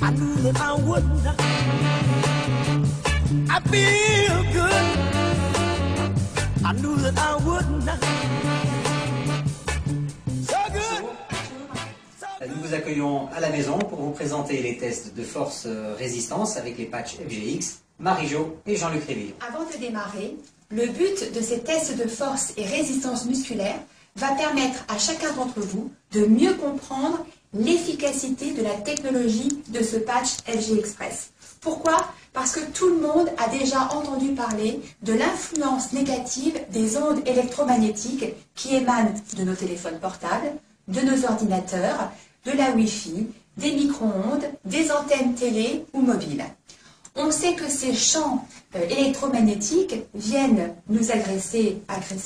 I knew that I wouldn't. I feel good. I knew that I wouldn't. So good. Nous vous accueillons à la maison pour vous présenter les tests de force-résistance avec les patchs FGX, Marie-Jo et Jean-Luc Révillon. Avant de démarrer, le but de ces tests de force et résistance musculaire va permettre à chacun d'entre vous de mieux comprendre l'efficacité de la technologie de ce patch FG Express. Pourquoi? Parce que tout le monde a déjà entendu parler de l'influence négative des ondes électromagnétiques qui émanent de nos téléphones portables, de nos ordinateurs, de la Wi-Fi, des micro-ondes, des antennes télé ou mobiles. On sait que ces champs électromagnétiques viennent nous agresser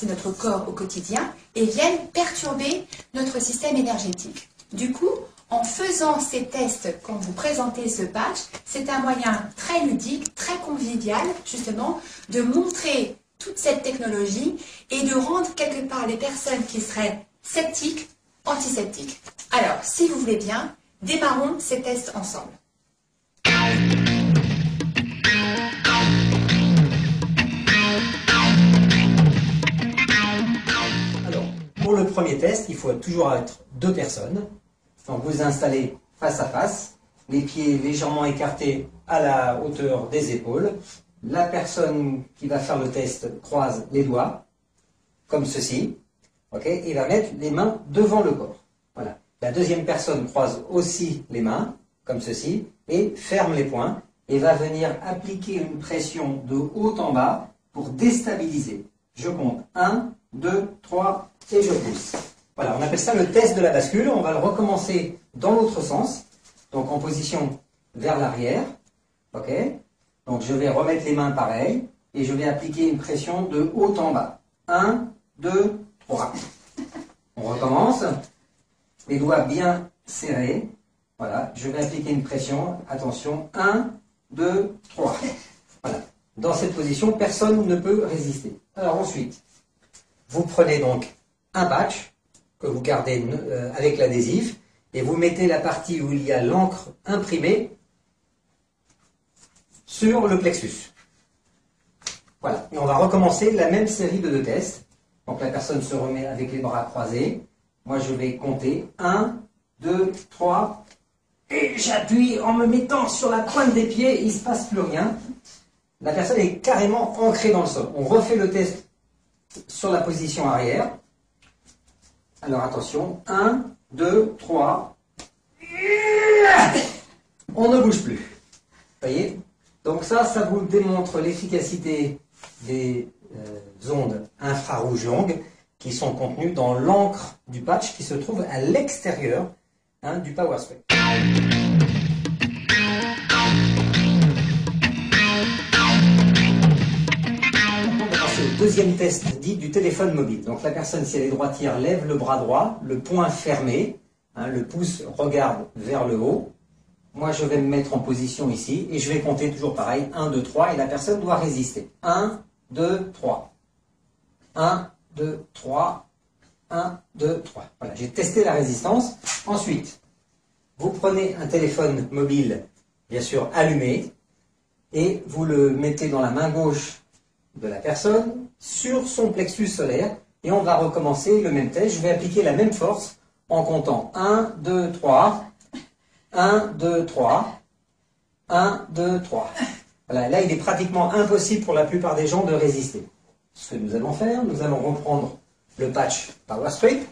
notre corps au quotidien et viennent perturber notre système énergétique. Du coup, en faisant ces tests quand vous présentez ce patch, c'est un moyen très ludique, très convivial, justement, de montrer toute cette technologie et de rendre quelque part les personnes qui seraient sceptiques, antisceptiques. Alors, si vous voulez bien, démarrons ces tests ensemble. Alors, pour le premier test, il faut toujours être deux personnes. Donc vous installez face à face, les pieds légèrement écartés à la hauteur des épaules. La personne qui va faire le test croise les doigts, comme ceci, okay, et va mettre les mains devant le corps. Voilà. La deuxième personne croise aussi les mains, comme ceci, et ferme les poings, et va venir appliquer une pression de haut en bas pour déstabiliser. Je compte 1, 2, 3, et je pousse. Voilà, on appelle ça le test de la bascule. On va le recommencer dans l'autre sens, donc en position vers l'arrière. Ok. Donc je vais remettre les mains pareil, et je vais appliquer une pression de haut en bas. 1, 2, 3. On recommence. Les doigts bien serrés. Voilà, je vais appliquer une pression. Attention, 1, 2, 3. Voilà. Dans cette position, personne ne peut résister. Alors ensuite, vous prenez donc un patch que vous gardez avec l'adhésif et vous mettez la partie où il y a l'encre imprimée sur le plexus. Voilà. Et on va recommencer la même série de deux tests. Donc la personne se remet avec les bras croisés. Moi je vais compter 1, 2, 3 et j'appuie en me mettant sur la pointe des pieds, il ne se passe plus rien. La personne est carrément ancrée dans le sol. On refait le test sur la position arrière. Alors attention, 1, 2, 3. On ne bouge plus. Vous voyez? Donc ça vous démontre l'efficacité des ondes infrarouges longues qui sont contenues dans l'encre du patch qui se trouve à l'extérieur du Power Spray. Deuxième test dit du téléphone mobile. Donc la personne, si elle est droitière, lève le bras droit, le poing fermé, le pouce regarde vers le haut. Moi, je vais me mettre en position ici et je vais compter toujours pareil, 1, 2, 3 et la personne doit résister. 1, 2, 3. 1, 2, 3. 1, 2, 3. Voilà, j'ai testé la résistance. Ensuite, vous prenez un téléphone mobile, bien sûr allumé, et vous le mettez dans la main gauche de la personne sur son plexus solaire et on va recommencer le même test. Je vais appliquer la même force en comptant 1, 2, 3, 1, 2, 3, 1, 2, 3. Voilà, là il est pratiquement impossible pour la plupart des gens de résister. Ce que nous allons faire, nous allons reprendre le patch Power Strip,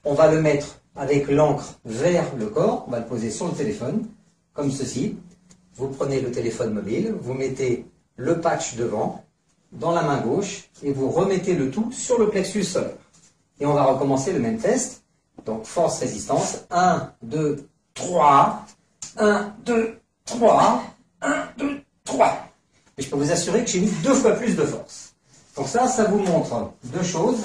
on va le mettre avec l'encre vers le corps, on va le poser sur le téléphone, comme ceci. Vous prenez le téléphone mobile, vous mettez le patch devant, dans la main gauche et vous remettez le tout sur le plexus solaire. Et on va recommencer le même test. Donc force-résistance. 1, 2, 3. 1, 2, 3. 1, 2, 3. Et je peux vous assurer que j'ai mis 2 fois plus de force. Donc ça vous montre deux choses.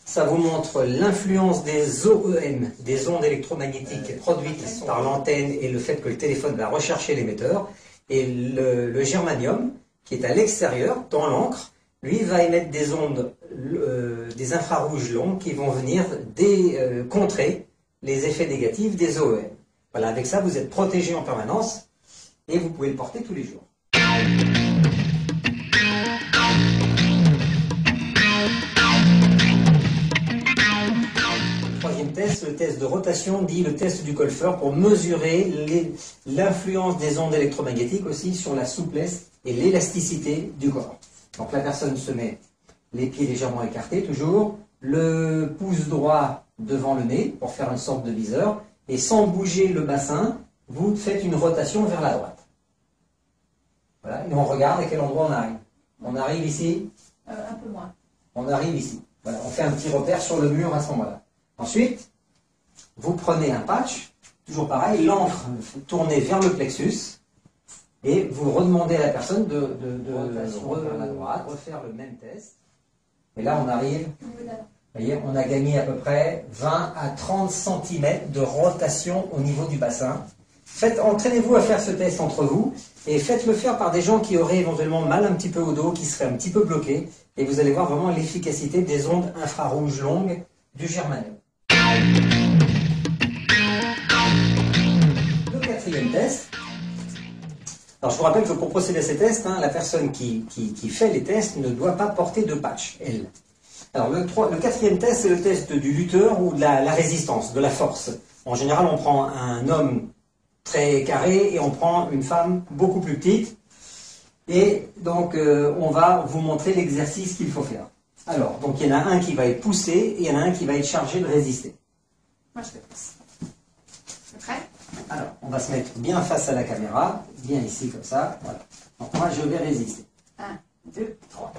Ça vous montre l'influence des OEM, des ondes électromagnétiques produites par l'antenne et le fait que le téléphone va rechercher l'émetteur. Et le germanium, qui est à l'extérieur, dans l'encre, lui va émettre des ondes, des infrarouges longs qui vont venir contrer les effets négatifs des OEM. Voilà, avec ça, vous êtes protégé en permanence et vous pouvez le porter tous les jours. Troisième test, le test de rotation, dit le test du golfeur, pour mesurer l'influence des ondes électromagnétiques aussi sur la souplesse et l'élasticité du corps. Donc la personne se met les pieds légèrement écartés, toujours, le pouce droit devant le nez pour faire une sorte de viseur, et sans bouger le bassin, vous faites une rotation vers la droite. Voilà, et on regarde à quel endroit on arrive. On arrive ici. Un peu moins. On arrive ici. Voilà, on fait un petit repère sur le mur à ce moment-là. Ensuite, vous prenez un patch, toujours pareil, l'encre tournée vers le plexus, et vous redemandez à la personne de vers la droite, refaire le même test. Et là, on arrive, vous voyez, on a gagné à peu près 20 à 30 cm de rotation au niveau du bassin. Entraînez-vous à faire ce test entre vous, et faites-le faire par des gens qui auraient éventuellement mal un petit peu au dos, qui seraient un petit peu bloqués, et vous allez voir vraiment l'efficacité des ondes infrarouges longues du germanium. Le quatrième test. Alors je vous rappelle que pour procéder à ces tests, la personne qui fait les tests ne doit pas porter de patch, elle. Alors le quatrième test, c'est le test du lutteur ou de la résistance, de la force. En général, on prend un homme très carré et on prend une femme beaucoup plus petite. Et donc on va vous montrer l'exercice qu'il faut faire. Alors, donc il y en a un qui va être poussé et il y en a un qui va être chargé de résister. Moi, je te pousse. C'est prêt? Alors, on va se mettre bien face à la caméra, bien ici comme ça. Voilà. Donc moi, je vais résister. 1, 2, 3.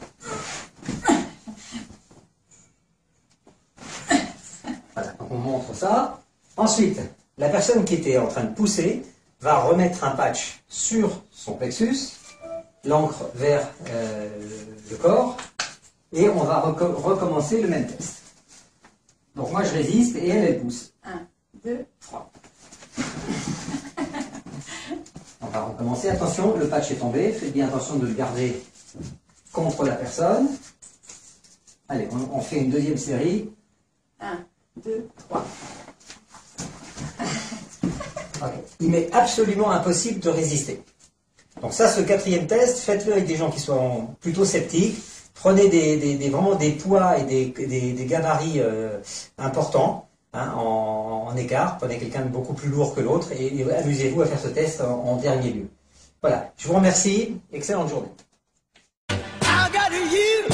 Voilà, donc on montre ça. Ensuite, la personne qui était en train de pousser va remettre un patch sur son plexus, l'encre vers le corps, et on va recommencer le même test. Donc moi je résiste et elle pousse. 1, 2, 3. On va recommencer. Attention, le patch est tombé. Faites bien attention de le garder contre la personne. Allez, on fait une deuxième série. 1, 2, 3. Okay. Il m'est absolument impossible de résister. Donc ça, ce quatrième test, faites-le avec des gens qui sont plutôt sceptiques. Prenez vraiment des poids et des gabarits importants en écart. Prenez quelqu'un de beaucoup plus lourd que l'autre et amusez-vous à faire ce test en dernier lieu. Voilà, je vous remercie. Excellente journée. I got you.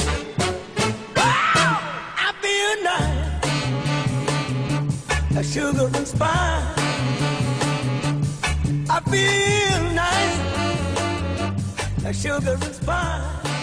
I feel nice. A sugar and spice. I feel nice. A sugar and spice.